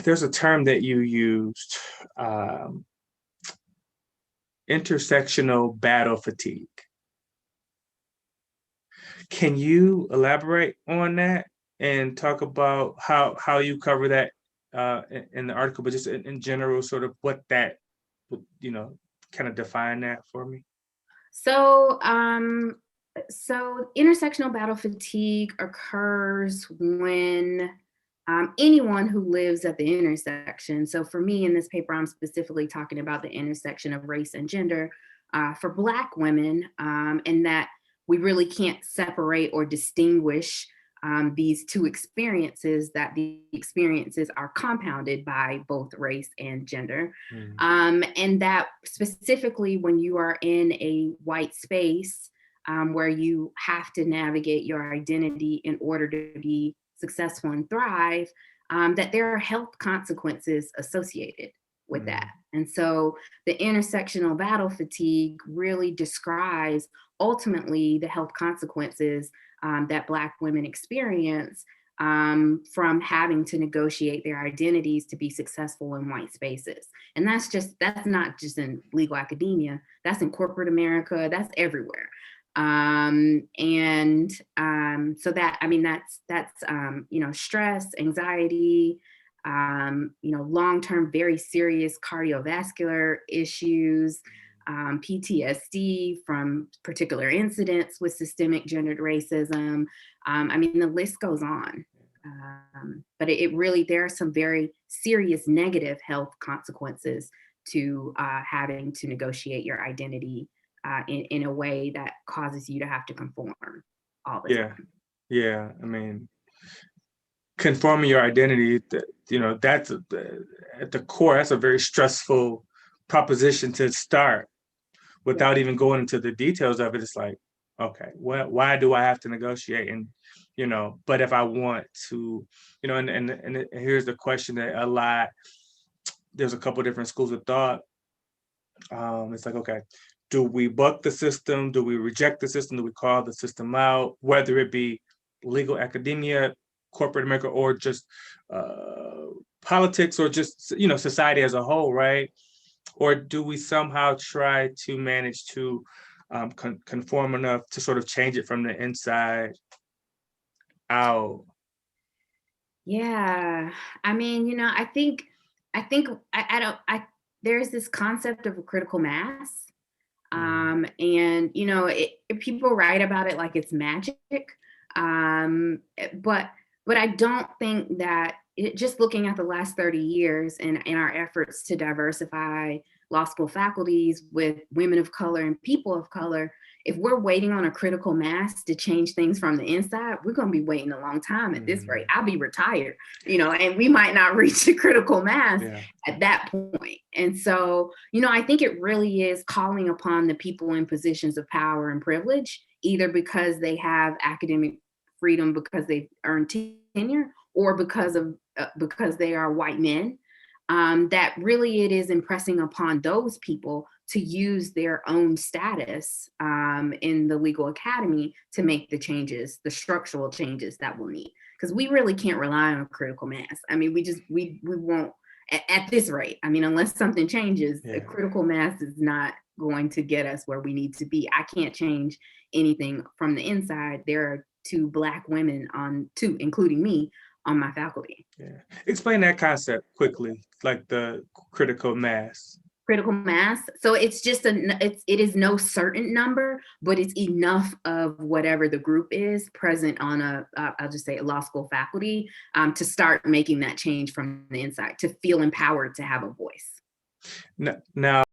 there's a term that you used, um, intersectional battle fatigue. Can you elaborate on that and talk about how you cover that in the article, but just in general, sort of what that would, kind of define that for me? So, intersectional battle fatigue occurs when anyone who lives at the intersection. So, for me in this paper, I'm specifically talking about the intersection of race and gender for Black women, and that we really can't separate or distinguish these two experiences, that the experiences are compounded by both race and gender. Mm. And that specifically when you are in a white space where you have to navigate your identity in order to be successful and thrive, that there are health consequences associated with that. Mm. And so the intersectional battle fatigue really describes ultimately the health consequences that Black women experience from having to negotiate their identities to be successful in white spaces. And that's not just in legal academia, that's in corporate America, that's everywhere. So that, I mean, that's stress, anxiety, long-term, very serious cardiovascular issues, PTSD from particular incidents with systemic gendered racism. I mean, the list goes on. But it really, there are some very serious negative health consequences to having to negotiate your identity in a way that causes you to have to conform all the Yeah, time. yeah. I mean, conforming your identity, that's at the core. That's a very stressful proposition to start Yeah. without even going into the details of it. It's like, okay, why do I have to negotiate? And but if I want to, and here's the question that a lot. There's a couple different schools of thought. It's like, okay, do we buck the system? Do we reject the system? Do we call the system out? Whether it be legal academia, corporate America, or just politics, or just society as a whole, right? Or do we somehow try to manage to conform enough to sort of change it from the inside out? Yeah. I mean, I don't, there's this concept of a critical mass. Mm. And people write about it like it's magic. But I don't think that just looking at the last 30 years and in our efforts to diversify law school faculties with women of color and people of color, if we're waiting on a critical mass to change things from the inside, we're going to be waiting a long time at this rate. Mm. I'll be retired, and we might not reach the critical mass Yeah. at that point. And so, I think it really is calling upon the people in positions of power and privilege, either because they have academic freedom because they've earned tenure, or because they are white men. That really it is impressing upon those people to use their own status in the legal academy to make the changes, the structural changes that we'll need. Because we really can't rely on critical mass. I mean, we won't at this rate. I mean, unless something changes, a Yeah. critical mass is not going to get us where we need to be. I can't change anything from the inside. There are two Black women including me, on my faculty. Yeah. Explain that concept quickly, like the critical mass. Critical mass. So it's just it is no certain number, but it's enough of whatever the group is present on I'll just say a law school faculty to start making that change from the inside, to feel empowered to have a voice. Now,